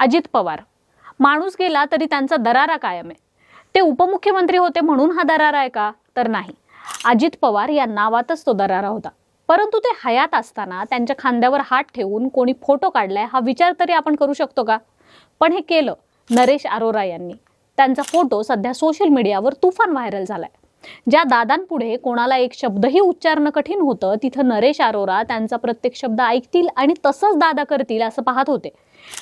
अजित पवार माणूस गेला तरी त्यांचा दरारा कायम आहे. ते उपमुख्यमंत्री होते म्हणून हा दरारा आहे का? तर नाही. अजित पवार या नावातच तो दरारा होता. परंतु ते हयात असताना त्यांच्या खांद्यावर हात ठेवून कोणी फोटो काढलाय हा विचार तरी आपण करू शकतो का? पण हे केलं नरेश अरोरा यांनी. त्यांचा फोटो सध्या सोशल मीडियावर तुफान व्हायरल झालाय. ज्या दादांपुढे कोणाला एक शब्दही उच्चारणं कठीण होतं, तिथं नरेश अरोरा त्यांचा प्रत्येक शब्द ऐकतील आणि तसंच दादा करतील असं पाहत होते.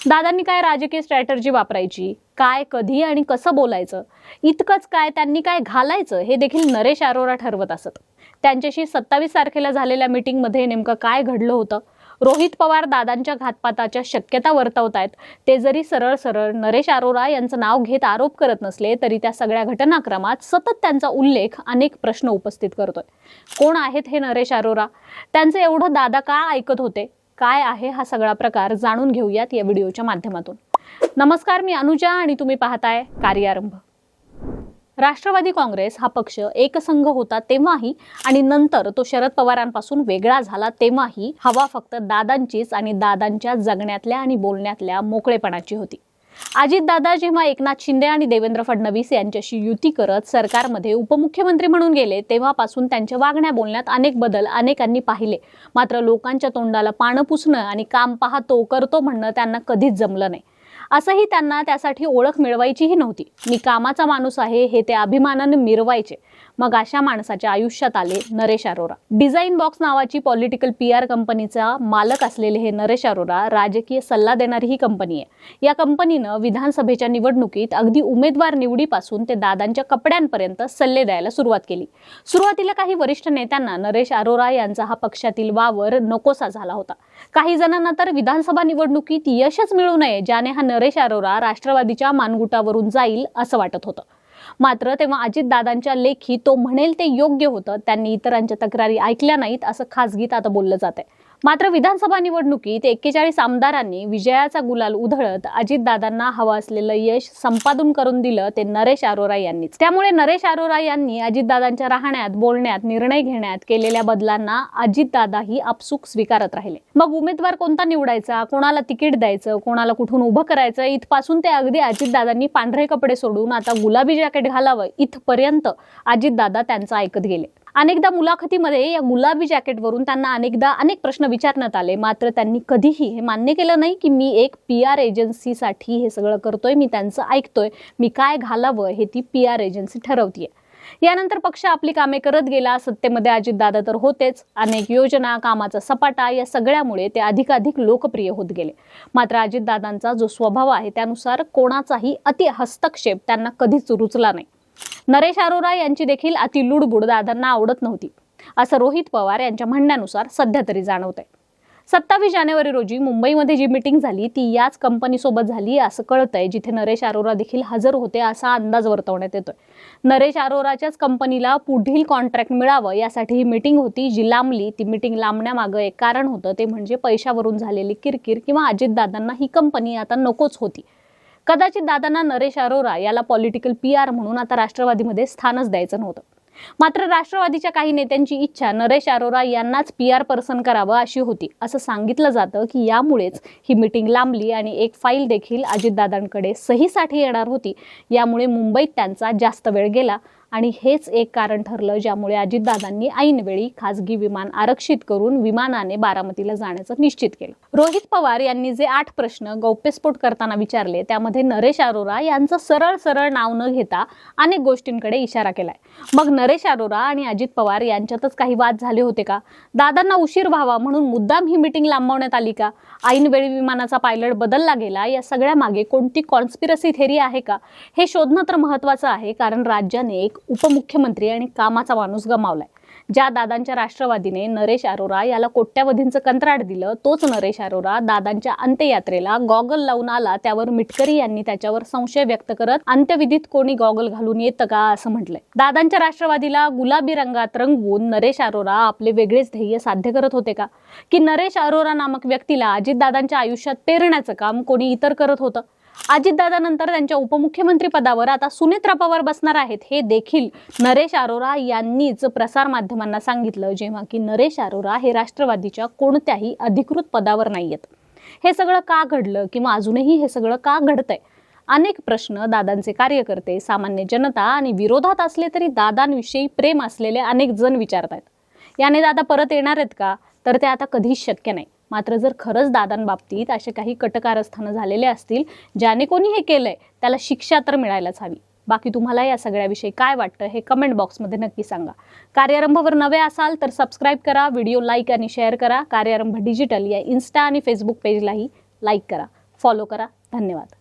दादांनी काय राजकीय स्ट्रॅटर्जी वापरायची, काय कधी आणि कसं बोलायचं, इतकंच काय त्यांनी काय घालायचं हे देखील नरेश अरोरा ठरवत असत. त्यांच्याशी 27 तारखेला झालेल्या मीटिंगमध्ये नेमकं काय घडलं होतं? रोहित पवार दादांच्या घातपाताच्या शक्यता वर्तवतायत. ते जरी सरळ सरळ नरेश अरोरा यांचं नाव घेत आरोप करत नसले तरी त्या सगळ्या घटनाक्रमात सतत त्यांचा उल्लेख अनेक प्रश्न उपस्थित करतोय. कोण आहेत हे नरेश अरोरा? त्यांचं एवढं दादा का ऐकत होते? काय आहे हा सगळा प्रकार जाणून घेऊयात या व्हिडिओच्या माध्यमातून. नमस्कार, मी अनुजा आणि तुम्ही पाहताय कार्यारंभ. राष्ट्रवादी काँग्रेस हा पक्ष एकसंघ होता तेव्हाही आणि नंतर तो शरद पवारांपासून वेगळा झाला तेव्हाही हवा फक्त दादांचीच आणि दादांच्या जगण्यातल्या आणि बोलण्यातल्या मोकळेपणाची होती. अजितदादा जेव्हा एकनाथ शिंदे आणि देवेंद्र फडणवीस यांच्याशी युती करत सरकारमध्ये उपमुख्यमंत्री म्हणून गेले तेव्हापासून त्यांच्या वागण्या बोलण्यात अनेक बदल अनेकांनी पाहिले. मात्र लोकांच्या तोंडाला पानं पुसणं आणि काम पाहतो करतो म्हणणं त्यांना कधीच जमलं नाही. असंही त्यांना त्यासाठी ओळख मिळवायचीही नव्हती. मी कामाचा माणूस आहे हे ते अभिमानाने मिरवायचे. मग अशा माणसाच्या आयुष्यात आले नरेश अरोरा. डिझाईन बॉक्स नावाची पॉलिटिकल PR कंपनीचा मालक असलेले हे नरेश अरोरा राजकीय सल्ला देणारी ही कंपनी आहे. या कंपनीनं विधानसभेच्या निवडणुकीत अगदी उमेदवार निवडीपासून ते दादांच्या कपड्यांपर्यंत सल्ले द्यायला सुरुवात केली. सुरुवातीला काही वरिष्ठ नेत्यांना नरेश अरोरा यांचा हा पक्षातील वावर नकोसा झाला होता. काही जणांना तर विधानसभा निवडणुकीत यशच मिळू नये ज्याने हा नरेश अरोरा राष्ट्रवादीच्या मानगुटावरून जाईल असं वाटत होतं. मात्र तेव्हा अजितदादांच्या लेखी तो म्हणेल ते योग्य होतं. त्यांनी इतरांच्या तक्रारी ऐकल्या नाहीत असं खासगीत आता बोललं जात आहे. मात्र विधानसभा निवडणुकीत 41 आमदारांनी विजयाचा गुलाल उधळत अजितदादांना हवं असलेलं यश संपादन करून दिलं ते नरेश अरोरा यांनीच. त्यामुळे नरेश अरोरा यांनी अजितदादांच्या राहण्यात, बोलण्यात, निर्णय घेण्यात केलेल्या बदलांना अजितदादाही आपसूक स्वीकारत राहिले. मग उमेदवार कोणता निवडायचा, कोणाला तिकीट द्यायचं, कोणाला कुठून उभं करायचं, इथपासून ते अगदी अजितदादांनी पांढरे कपडे सोडून आता गुलाबी जॅकेट घालावं इथपर्यंत अजितदादा त्यांचं ऐकत गेले. अनेकदा मुलाखतीमध्ये या गुलाबी जॅकेटवरून त्यांना अनेक प्रश्न विचारण्यात आले. मात्र त्यांनी कधीही हे मान्य केलं नाही की मी एक PR एजन्सीसाठी हे सगळं करतोय, मी त्यांचं ऐकतोय, मी काय घालावं हे ती PR एजन्सी ठरवतीये. यानंतर पक्ष आपली कामे करत गेला. सत्तेमध्ये अजितदादा तर होतेच. अनेक योजना, कामाचा सपाटा या सगळ्यामुळे ते अधिकाधिक लोकप्रिय होत गेले. मात्र अजितदादांचा जो स्वभाव आहे त्यानुसार कोणाचाही अति हस्तक्षेप त्यांना कधीच रुचला नाही. नरेश अरोरा यांची देखील अति लुडबुड दादांना आवडत नव्हती असं रोहित पवार यांच्या म्हणण्यानुसार सध्या तरी जाणवतंय. 27 जानेवारी रोजी मुंबईमध्ये जी मीटिंग झाली ती याच कंपनीसोबत झाली असं कळतंय, जिथे नरेश अरोरा देखील हजर होते असा अंदाज वर्तवण्यात येतोय. नरेश अरोराच्याच कंपनीला पुढील कॉन्ट्रॅक्ट मिळावं यासाठी ही मीटिंग होती जी लांबली. ती मीटिंग लांबण्यामागं एक कारण होतं, ते म्हणजे पैशावरून झालेली किरकिर किंवा अजितदादांना ही कंपनी आता नकोच होती. कदाचित दादांना नरेश अरोरा याला पॉलिटिकल PR म्हणून आता राष्ट्रवादीमध्ये स्थानच द्यायचं नव्हतं. मात्र राष्ट्रवादीच्या काही नेत्यांची इच्छा नरेश अरोरा यांनाच PR पर्सन करावं अशी होती. असं सांगितलं जातं की यामुळेच ही मीटिंग लांबली आणि एक फाईल देखील अजितदादांकडे सहीसाठी येणार होती. यामुळे मुंबईत त्यांचा जास्त वेळ गेला आणि हेच एक कारण ठरलं ज्यामुळे अजितदादांनी ऐनवेळी खासगी विमान आरक्षित करून विमानाने बारामतीला जाण्याचं निश्चित केलं. रोहित पवार यांनी जे 8 प्रश्न गौप्यस्फोट करताना विचारले त्यामध्ये नरेश अरोरा यांचं सरळ सरळ नाव न घेता अनेक गोष्टींकडे इशारा केलाय. मग नरेश अरोरा आणि अजित पवार यांच्यातच काही वाद झाले होते का? दादांना उशीर व्हावा म्हणून मुद्दाम ही मीटिंग लांबवण्यात आली का? ऐनवेळी विमानाचा पायलट बदलला गेला, या सगळ्या मागे कोणती कॉन्स्पिरसी थेरी आहे का? हे शोधणं तर महत्त्वाचं आहे, कारण राज्याने एक उपमुख्यमंत्री आणि कामाचा माणूस गमावलाय. ज्या दादांच्या राष्ट्रवादीने नरेश अरोरा याला कोट्यावधींचं कंत्राट दिलं तोच नरेश अरोरा दादांच्या अंत्ययात्रेला गॉगल लावून आला. त्यावर मिटकरी यांनी त्याच्यावर संशय व्यक्त करत अंत्यविधीत कोणी गॉगल घालून येतं का असं म्हटलंय. दादांच्या राष्ट्रवादीला गुलाबी रंगात रंगवून नरेश अरोरा आपले वेगळेच ध्येय साध्य करत होते का? की नरेश अरोरा नामक व्यक्तीला अजितदादांच्या आयुष्यात पेरण्याचं काम कोणी इतर करत होतं? अजितदादानंतर त्यांच्या उपमुख्यमंत्री पदावर आता सुनेत्रा पवार बसणार आहेत हे देखील नरेश अरोरा यांनीच प्रसार माध्यमांना सांगितलं, जेव्हा की नरेश अरोरा हे राष्ट्रवादीच्या कोणत्याही अधिकृत पदावर नाहीयेत. हे सगळं का घडलं किंवा अजूनही हे सगळं का घडतंय? अनेक प्रश्न दादांचे कार्यकर्ते, सामान्य जनता आणि विरोधात असले तरी दादांविषयी प्रेम असलेले अनेक जण विचारतात. याने दादा परत येणार आहेत का? तर ते आता कधीच शक्य नाही. मात्र जर खरंच दादांबाबतीत असे काही कटकारस्थानं झालेले असतील, ज्याने कोणी हे केलंय त्याला शिक्षा तर मिळायलाच हवी. बाकी तुम्हाला या सगळ्याविषयी काय वाटतं हे कमेंट बॉक्समध्ये नक्की सांगा. कार्यारंभवर नवे असाल तर सबस्क्राईब करा, व्हिडिओ लाईक आणि शेअर करा. कार्यारंभ डिजिटल या इन्स्टा आणि फेसबुक पेजलाही लाईक करा, फॉलो करा. धन्यवाद.